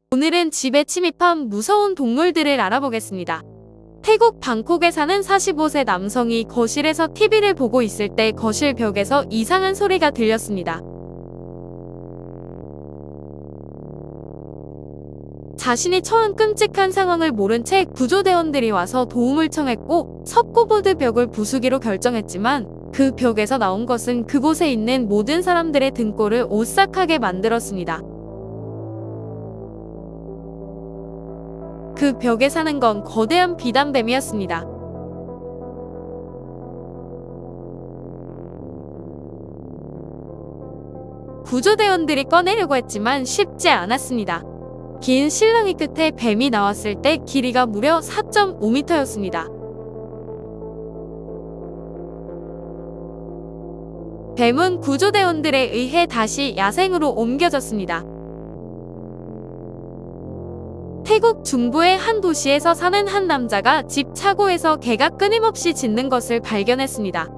오늘은 집에 침입한 무서운 동물들을 알아보겠습니다. 태국 방콕에 사는 45세 남성이 거실에서 TV를 보고 있을 때 거실 벽에서 이상한 소리가 들렸습니다. 자신이 처한 끔찍한 상황을 모른 채 구조대원들이 와서 도움을 청했고 석고보드 벽을 부수기로 결정했지만 그 벽에서 나온 것은 그곳에 있는 모든 사람들의 등골을 오싹하게 만들었습니다. 그 벽에 사는 건 거대한 비단뱀이었습니다. 구조대원들이 꺼내려고 했지만 쉽지 않았습니다. 긴 실랑이 끝에 뱀이 나왔을 때 길이가 무려 4.5m였습니다. 뱀은 구조대원들에 의해 다시 야생으로 옮겨졌습니다. 태국 중부의 한 도시에서 사는 한 남자가 집 차고에서 개가 끊임없이 짖는 것을 발견했습니다.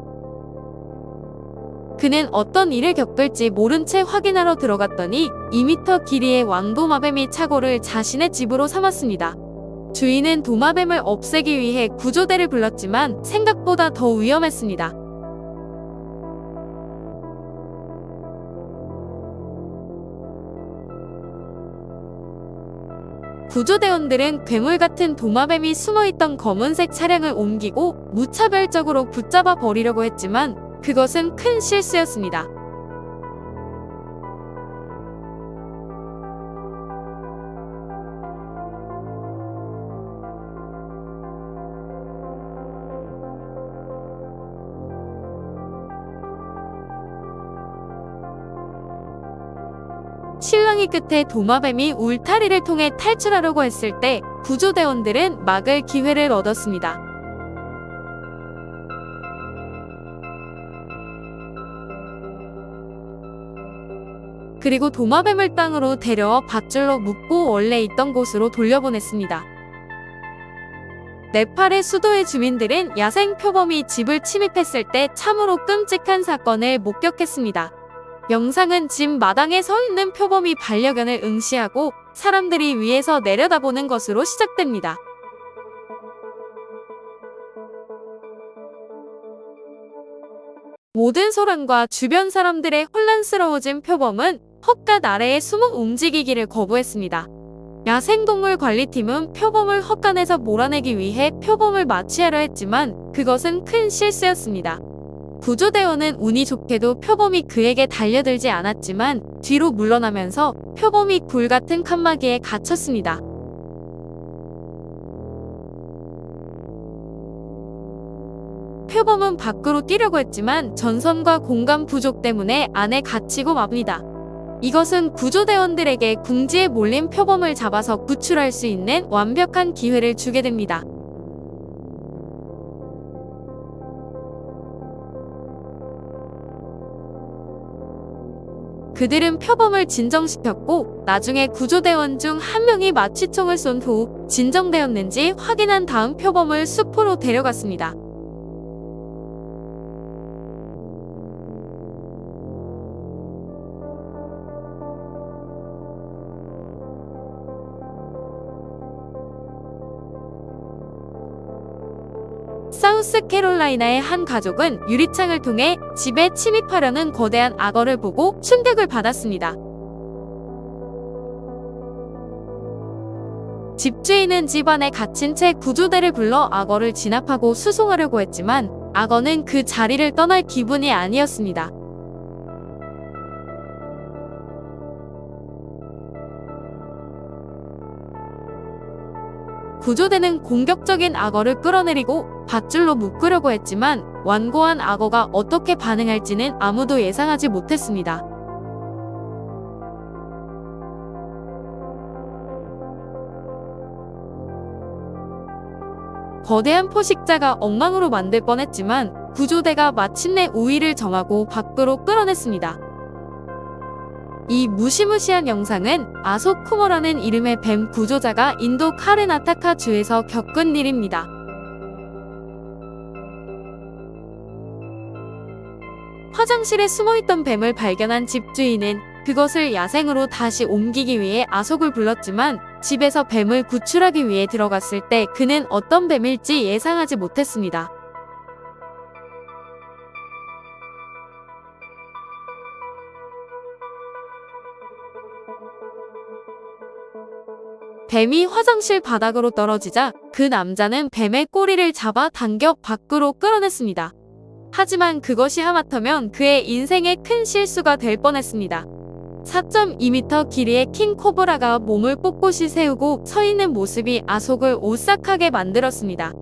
그는 어떤 일을 겪을지 모른 채 확인하러 들어갔더니 2m 길이의 왕도마뱀이 차고를 자신의 집으로 삼았습니다. 주인은 도마뱀을 없애기 위해 구조대를 불렀지만 생각보다 더 위험했습니다. 구조대원들은 괴물 같은 도마뱀이 숨어있던 검은색 차량을 옮기고 무차별적으로 붙잡아 버리려고 했지만 그것은 큰 실수였습니다. 실랑이 끝에 도마뱀이 울타리를 통해 탈출하려고 했을 때 구조대원들은 막을 기회를 얻었습니다. 그리고 도마뱀을 땅으로 데려와 밧줄로 묶고 원래 있던 곳으로 돌려보냈습니다. 네팔의 수도의 주민들은 야생 표범이 집을 침입했을 때 참으로 끔찍한 사건을 목격했습니다. 영상은 집 마당에 서 있는 표범이 반려견을 응시하고 사람들이 위에서 내려다보는 것으로 시작됩니다. 모든 소란과 주변 사람들의 혼란스러워진 표범은 헛갓 아래에 숨어 움직이기를 거부했습니다. 야생동물 관리팀은 표범을 헛간에서 몰아내기 위해 표범을 마취하려 했지만 그것은 큰 실수였습니다. 구조대원은 운이 좋게도 표범이 그에게 달려들지 않았지만 뒤로 물러나면서 표범이 굴 같은 칸막이에 갇혔습니다. 표범은 밖으로 뛰려고 했지만 전선과 공간 부족 때문에 안에 갇히고 맙니다. 이것은 구조대원들에게 궁지에 몰린 표범을 잡아서 구출할 수 있는 완벽한 기회를 주게 됩니다. 그들은 표범을 진정시켰고 나중에 구조대원 중 한 명이 마취총을 쏜 후 진정되었는지 확인한 다음 표범을 숲으로 데려갔습니다. 사우스캐롤라이나의 한 가족은 유리창을 통해 집에 침입하려는 거대한 악어를 보고 충격을 받았습니다. 집주인은 집 안에 갇힌 채 구조대를 불러 악어를 진압하고 수송하려고 했지만 악어는 그 자리를 떠날 기분이 아니었습니다. 구조대는 공격적인 악어를 끌어내리고 밧줄로 묶으려고 했지만 완고한 악어가 어떻게 반응할지는 아무도 예상하지 못했습니다. 거대한 포식자가 엉망으로 만들 뻔했지만 구조대가 마침내 우위를 점하고 밖으로 끌어냈습니다. 이 무시무시한 영상은 아소쿠머라는 이름의 뱀 구조자가 인도 카르나타카 주에서 겪은 일입니다. 화장실에 숨어있던 뱀을 발견한 집주인은 그것을 야생으로 다시 옮기기 위해 아속을 불렀지만 집에서 뱀을 구출하기 위해 들어갔을 때 그는 어떤 뱀일지 예상하지 못했습니다. 뱀이 화장실 바닥으로 떨어지자 그 남자는 뱀의 꼬리를 잡아 당겨 밖으로 끌어냈습니다. 하지만 그것이 하마터면 그의 인생의 큰 실수가 될 뻔했습니다. 4.2m 길이의 킹코브라가 몸을 꼿꼿이 세우고 서 있는 모습이 아속을 오싹하게 만들었습니다.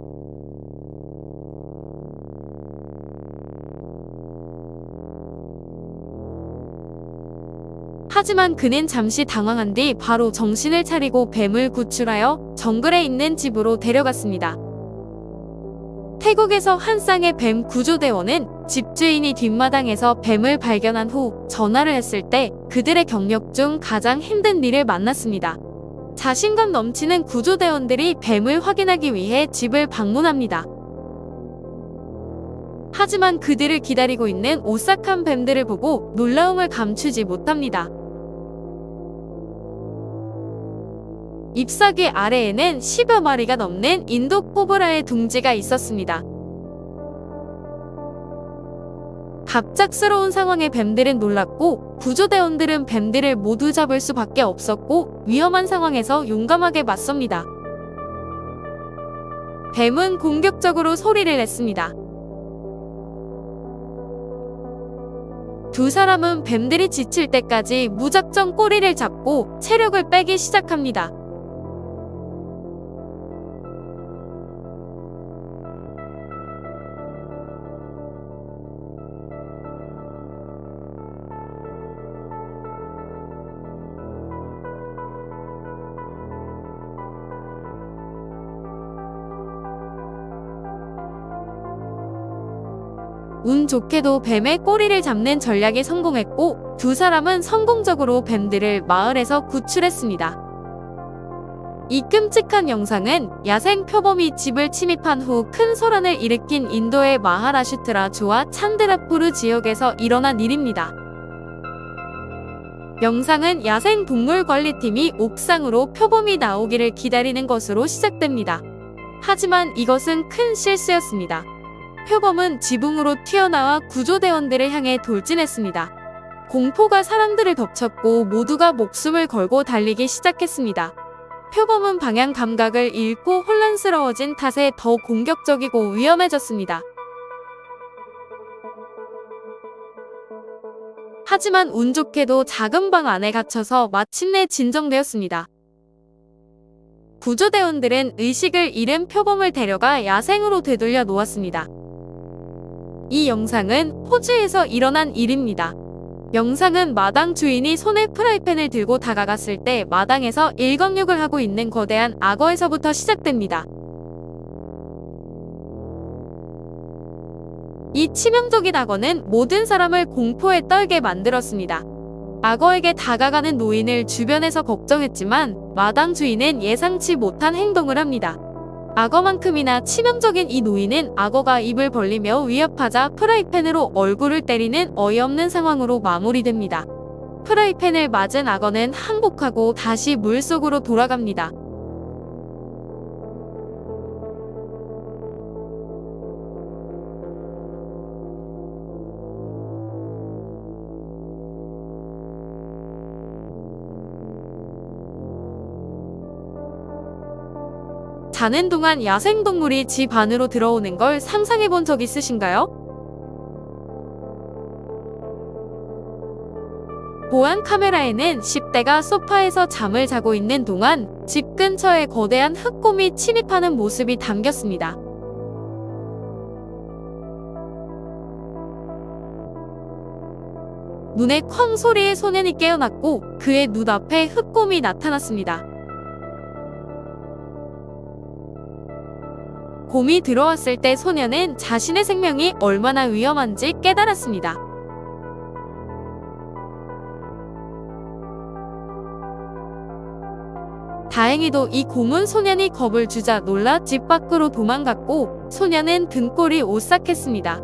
하지만 그는 잠시 당황한 뒤 바로 정신을 차리고 뱀을 구출하여 정글에 있는 집으로 데려갔습니다. 태국에서 한 쌍의 뱀 구조대원은 집주인이 뒷마당에서 뱀을 발견한 후 전화를 했을 때 그들의 경력 중 가장 힘든 일을 만났습니다. 자신감 넘치는 구조대원들이 뱀을 확인하기 위해 집을 방문합니다. 하지만 그들을 기다리고 있는 오싹한 뱀들을 보고 놀라움을 감추지 못합니다. 잎사귀 아래에는 10여 마리가 넘는 인도 코브라의 둥지가 있었습니다. 갑작스러운 상황에 뱀들은 놀랐고 구조대원들은 뱀들을 모두 잡을 수밖에 없었고 위험한 상황에서 용감하게 맞섭니다. 뱀은 공격적으로 소리를 냈습니다. 두 사람은 뱀들이 지칠 때까지 무작정 꼬리를 잡고 체력을 빼기 시작합니다. 운 좋게도 뱀의 꼬리를 잡는 전략에 성공했고 두 사람은 성공적으로 뱀들을 마을에서 구출했습니다. 이 끔찍한 영상은 야생 표범이 집을 침입한 후 큰 소란을 일으킨 인도의 마하라슈트라주와 찬드라푸르 지역에서 일어난 일입니다. 영상은 야생 동물관리팀이 옥상으로 표범이 나오기를 기다리는 것으로 시작됩니다. 하지만 이것은 큰 실수였습니다. 표범은 지붕으로 튀어나와 구조대원들을 향해 돌진했습니다. 공포가 사람들을 덮쳤고 모두가 목숨을 걸고 달리기 시작했습니다. 표범은 방향 감각을 잃고 혼란스러워진 탓에 더 공격적이고 위험해졌습니다. 하지만 운 좋게도 작은 방 안에 갇혀서 마침내 진정되었습니다. 구조대원들은 의식을 잃은 표범을 데려가 야생으로 되돌려 놓았습니다. 이 영상은 호주에서 일어난 일입니다. 영상은 마당 주인이 손에 프라이팬을 들고 다가갔을 때 마당에서 일광욕을 하고 있는 거대한 악어에서부터 시작됩니다. 이 치명적인 악어는 모든 사람을 공포에 떨게 만들었습니다. 악어에게 다가가는 노인을 주변에서 걱정했지만 마당 주인은 예상치 못한 행동을 합니다. 악어만큼이나 치명적인 이 노인은 악어가 입을 벌리며 위협하자 프라이팬으로 얼굴을 때리는 어이없는 상황으로 마무리됩니다. 프라이팬을 맞은 악어는 항복하고 다시 물속으로 돌아갑니다. 자는 동안 야생동물이 집 안으로 들어오는 걸 상상해본 적 있으신가요? 보안 카메라에는 10대가 소파에서 잠을 자고 있는 동안 집 근처에 거대한 흑곰이 침입하는 모습이 담겼습니다. 눈에 쾅 소리에 소년이 깨어났고 그의 눈앞에 흑곰이 나타났습니다. 곰이 들어왔을 때 소년은 자신의 생명이 얼마나 위험한지 깨달았습니다. 다행히도 이 곰은 소년이 겁을 주자 놀라 집 밖으로 도망갔고 소년은 등골이 오싹했습니다.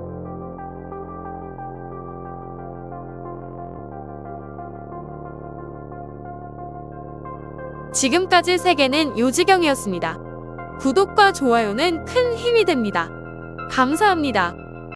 지금까지 세계는 요지경이었습니다. 구독과 좋아요는 큰 힘이 됩니다. 감사합니다.